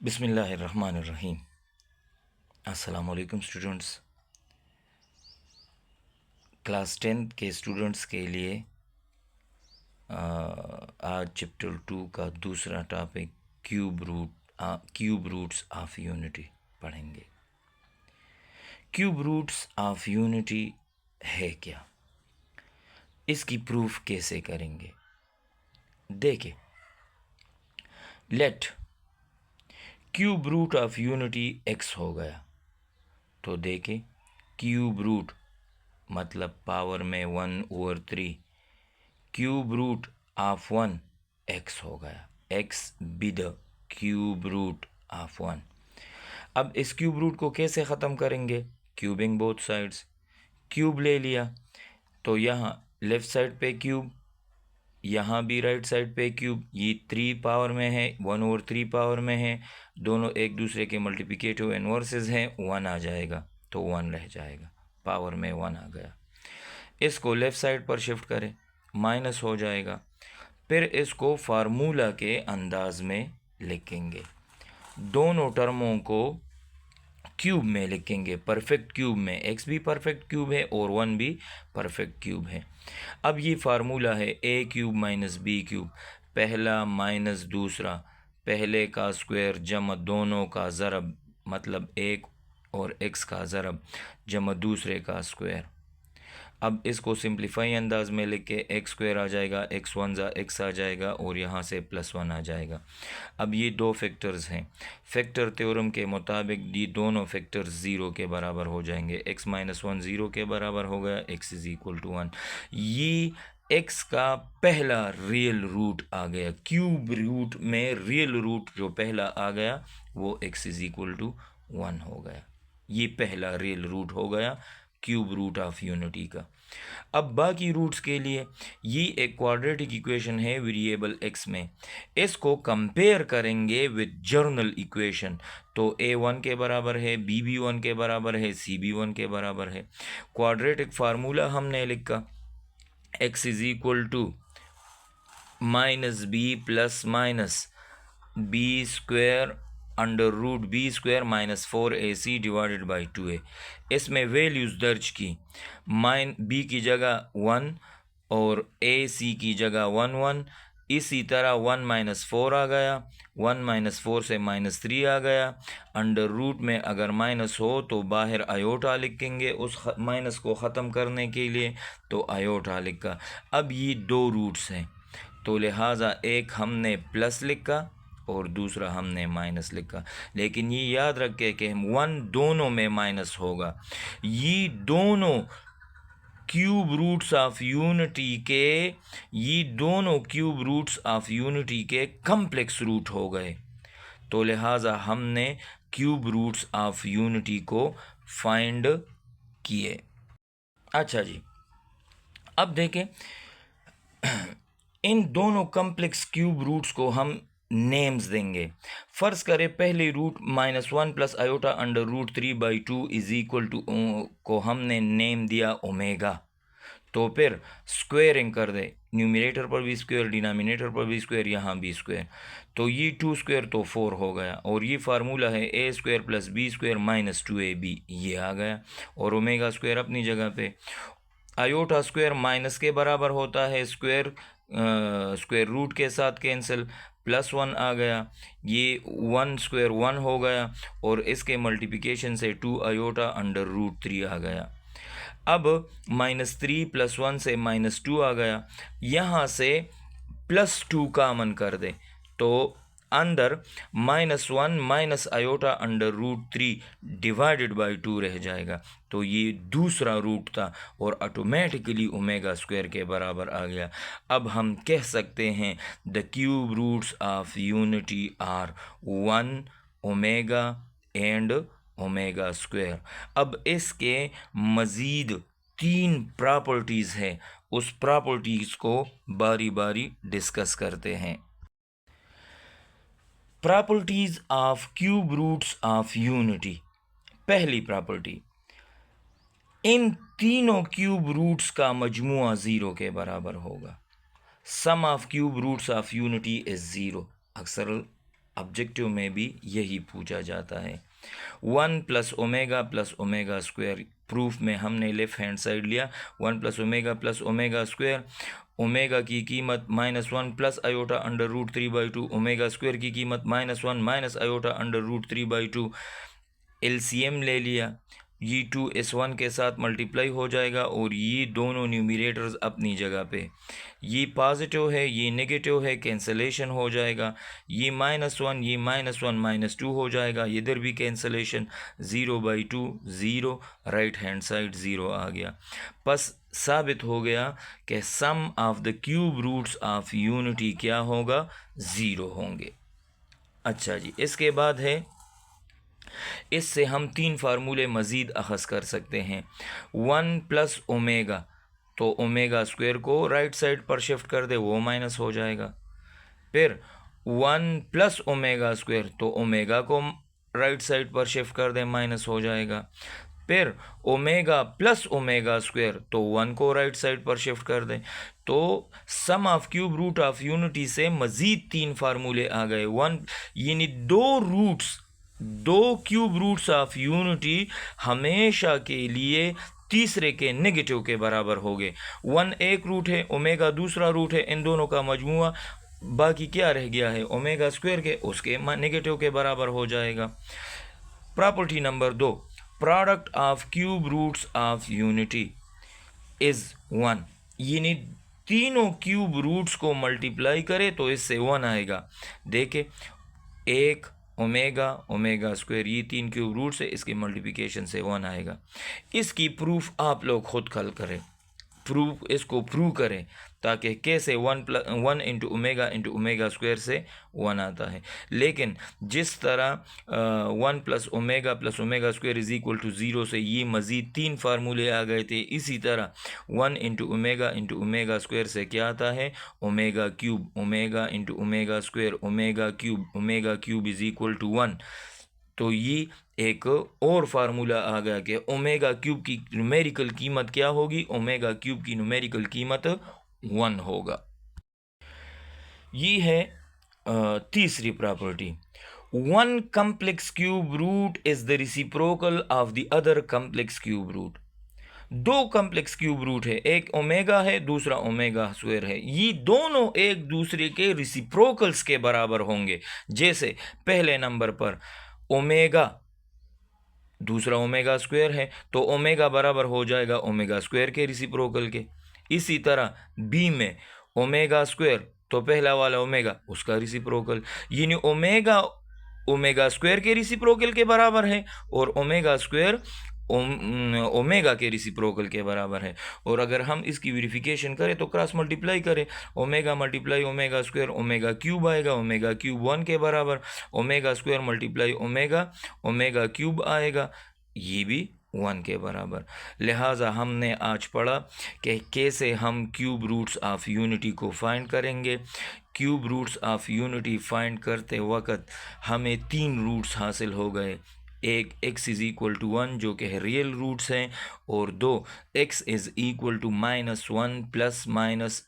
बिस्मिल्लाहिर्रहमानिर्रहीम। अस्सलाम वालेकुम स्टूडेंट्स। क्लास 10 के स्टूडेंट्स के लिए आज चैप्टर 2 का दूसरा topic cube roots of unity पढ़ेंगे। क्यूब रूट्स ऑफ यूनिटी है क्या, इसकी प्रूफ कैसे करेंगे? देखिए, let cube root of unity x हो गया, तो देखें क्यूब रूट मतलब पावर में 1/3, क्यूब रूट ऑफ 1 x हो गया। x be the cube root of 1। अब इस क्यूब रूट को कैसे ख़त्म करेंगे? Cubing both sides. क्यूब ले लिया तो यहाँ लेफ़्ट साइड पे क्यूब, यहाँ भी राइट साइड पे क्यूब। ये 3 पावर में है, 1/3 पावर में है, दोनों एक दूसरे के मल्टीप्लिकेटिव इनवर्सेस हैं। 1 आ जाएगा तो 1 रह जाएगा, पावर में 1 आ गया। इसको लेफ़्ट साइड पर शिफ्ट करें, माइनस हो जाएगा। फिर इसको फार्मूला के अंदाज में लिखेंगे, दोनों टर्मों को क्यूब में लिखेंगे, परफेक्ट क्यूब में। x भी परफेक्ट क्यूब है और 1 भी परफेक्ट क्यूब है। अब ये फार्मूला है a cube minus B cube, पहला माइनस दूसरा, पहले का स्क्वायर जमा दोनों का ज़रब, मतलब एक और x का ज़रब जमा दूसरे का स्क्वायर। अब इसको सिंप्लीफाई अंदाज में लिख के एक्स स्क्वायर आ जाएगा, एक्स वन ज़ा एक्स आ जाएगा और यहाँ से +1 आ जाएगा। अब ये दो फैक्टर्स हैं, फैक्टर थ्योरम के मुताबिक ये दोनों फैक्टर्स 0 के बराबर हो जाएंगे। x - 1 0 के बराबर हो गया, x = 1। ये x का पहला रियल रूट आ गया, क्यूब रूट में रियल रूट जो पहला आ गया वो x = 1 हो गया। ये पहला रियल रूट हो गया क्यूब रूट ऑफ यूनिटी का। अब बाकी रूट्स के लिए ये एक क्वाड्रेटिक इक्वेशन है वेरिएबल x में, इसको कंपेयर करेंगे विद जर्नल इक्वेशन। तो a 1 के बराबर है, b भी 1 के बराबर है, c भी 1 के बराबर है। क्वाड्रेटिक फार्मूला हमने लिखा, x = -b plus minus b² √b² - 4ac / 2a। इसमें वैल्यूज़ दर्ज की, b की जगह 1 और ac की जगह 1 1। इसी तरह 1 - 4 आ गया, 1 - 4 से -3 आ गया। अंडर रूट में अगर माइनस हो तो बाहर आयोटा लिखेंगे उस माइनस को ख़त्म करने के लिए, तो आयोटा लिखा। अब ये दो रूट्स हैं तो लिहाजा एक हमने प्लस लिखा और दूसरा हमने माइनस लिखा, लेकिन ये याद रखें कि 1 दोनों में माइनस होगा। ये दोनों क्यूब रूट्स ऑफ यूनिटी के कम्प्लेक्स रूट हो गए, तो लिहाजा हमने क्यूब रूट्स ऑफ यूनिटी को फाइंड किए। अच्छा जी, अब देखें इन दोनों कम्प्लेक्स क्यूब रूट्स को हम नेम्स देंगे। फ़र्ज़ करें पहले रूट -1 + आयोटा √3/2 को हमने नेम दिया ओमेगा। तो फिर स्क्वेयरिंग कर दे, न्यूमरेटर पर भी स्क्वायर, डिनोमिनेटर पर भी स्क्वायर, यहाँ भी स्क्वायर। तो ये 2² तो 4 हो गया, और ये फार्मूला है a² + b² - 2ab, ये आ गया। और ओमेगा स्क्वायर अपनी जगह पे। आयोटा स्क्वायर माइनस के बराबर होता है, स्क्वायर रूट के साथ कैंसिल, +1 आ गया। ये 1² 1 हो गया और इसके मल्टीप्लिकेशन से 2 आयोटा √3 आ गया। अब -3 + 1 से -2 आ गया, यहाँ से +2 कामन कर दे तो अंदर -1 - आयोटा √3 / 2 रह जाएगा। तो ये दूसरा रूट था और ऑटोमेटिकली ओमेगा स्क्वायर के बराबर आ गया। अब हम कह सकते हैं the cube roots of unity are 1 omega and omega square. अब इसके मज़ीद 3 प्रॉपर्टीज़ हैं, उस प्रॉपर्टीज़ को बारी बारी डिस्कस करते हैं। Properties of cube roots of unity. पहली प्रॉपर्टी, इन तीनों क्यूब रूट्स का मजमुआ 0 के बराबर होगा। Sum of cube roots of unity is 0। अक्सर ऑब्जेक्टिव में भी यही पूछा जाता है। 1 प्लस ओमेगा स्क्वायर, प्रूफ में हमने लेफ्ट हैंड साइड लिया। 1 प्लस ओमेगा स्क्वायर, ओमेगा की कीमत -1 plus iota under root 3/2, omega square की कीमत -1 minus iota under root 3/2। LCM ले लिया, ये 2 इस 1 के साथ मल्टीप्लाई हो जाएगा और ये दोनों न्यूमिरेटर्स अपनी जगह पे, ये पॉजिटिव है ये नेगेटिव है, कैंसलेशन हो जाएगा। ये -1 ये -1 -2 हो जाएगा, इधर भी कैंसलेशन, 0/2 0, राइट हैंड साइड 0 आ गया। बस साबित हो गया कि sum of the cube roots of unity क्या होगा, 0 होंगे। अच्छा जी, इसके बाद है, इससे हम 3 फार्मूले मज़ीद अखज़ कर सकते हैं। 1 प्लस ओमेगा, तो ओमेगा स्क्वायर को राइट साइड पर शिफ्ट कर दे, वो माइनस हो जाएगा। फिर 1 प्लस ओमेगा स्क्वायर, तो ओमेगा को राइट साइड पर शिफ्ट कर दे, माइनस हो जाएगा। फिर ओमेगा प्लस ओमेगा स्क्वायर, तो 1 को राइट साइड पर शिफ्ट कर दें। तो sum of cube root of unity से मज़ीद 3 फार्मूले आ गए। 1 यानी 2 क्यूब रूट्स ऑफ यूनिटी हमेशा के लिए तीसरे के नेगेटिव के बराबर हो गए। 1 एक रूट है, ओमेगा दूसरा रूट है, इन दोनों का मजमुआ बाकी क्या रह गया है, ओमेगा स्क्वायर के, उसके नेगेटिव के बराबर हो जाएगा। Property number 2, product of cube roots of unity is 1, यानी तीनों क्यूब रूट्स को मल्टीप्लाई करे तो इससे 1 आएगा। देखे, एक ओमेगा स्क्वायर, ये 3 क्यूब रूट्स है, इसके मल्टीप्लिकेशन से 1 आएगा। इसकी प्रूफ आप लोग खुद हल करें, इसको प्रूव करें, ताकि कैसे 1 इंटू ओमेगा स्क्वायर से 1 आता है। लेकिन जिस तरह 1 plus omega square is equal to 0 से ये मज़ीद 3 फार्मूले आ गए थे, इसी तरह 1 इंटू ओमेगा स्क्वायर से क्या आता है, omega cube, omega into omega square, omega cube is equal to 1। तो ये एक और फार्मूला आ गया कि ओमेगा क्यूब की न्यूमेरिकल कीमत क्या होगी, ओमेगा क्यूब की न्यूमेरिकल कीमत 1 होगा। ये है तीसरी property, 1 complex cube root is the reciprocal of the other complex cube root. 2 complex cube root है, एक ओमेगा है दूसरा ओमेगा स्क्वायर है, ये दोनों एक दूसरे के रेसिप्रोकल्स के बराबर होंगे। जैसे पहले नंबर पर ओमेगा दूसरा ओमेगा स्क्वायर है, तो ओमेगा बराबर हो जाएगा ओमेगा स्क्वायर के रेसिप्रोकल के। इसी तरह बी में ओमेगा स्क्वायर, तो पहला वाला ओमेगा उसका रेसिप्रोकल, यानी ओमेगा स्क्वायर के रेसिप्रोकल के बराबर है और ओमेगा स्क्वायर ओमेगा के रेसिप्रोकल के बराबर है। और अगर हम इसकी वेरिफिकेशन करें तो क्रॉस मल्टीप्लाई करें, omega multiply omega square, omega cube आएगा, ओमेगा क्यूब 1 के बराबर, omega square multiply omega cube आएगा, ये भी 1 के बराबर। लिहाजा हमने आज पढ़ा कि कैसे हम क्यूब रूट्स ऑफ यूनिटी को फाइंड करेंगे। Cube roots of unity find करते वक्त हमें 3 रूट्स हासिल हो गए, एक x इज़ इक्वल टू 1 जो कि रियल रूट्स हैं, और 2 x is equal to -1 plus minus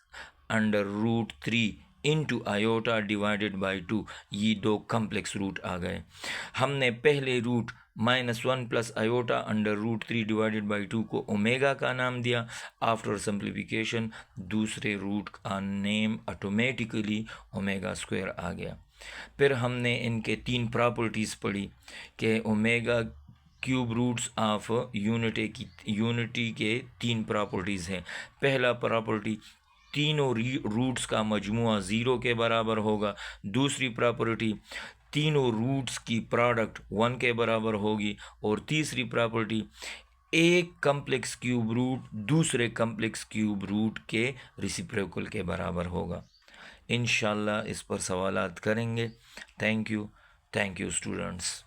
under root 3 into iota divided by 2, ये 2 कम्प्लेक्स रूट आ गए। हमने पहले root -1 plus iota under root 3 divided by 2 को ओमेगा का नाम दिया। आफ्टर सिंप्लीफिकेशन दूसरे रूट का नेम ऑटोमेटिकली ओमेगा स्क्वायर आ गया। फिर हमने इनके 3 प्रॉपर्टीज़ पढ़ी कि omega cube roots of unity के 3 प्रॉपर्टीज़ हैं। पहला प्रॉपर्टी, तीनों रूट्स का मजमुआ 0 के बराबर होगा। दूसरी प्रॉपर्टी, तीनों रूट्स की प्रोडक्ट 1 के बराबर होगी। और तीसरी प्रॉपर्टी, एक कम्प्लेक्स क्यूब रूट दूसरे कम्प्लेक्स क्यूब रूट के रेसिप्रोकल के बराबर होगा। इंशाल्लाह इस पर सवालात करेंगे। Thank you students.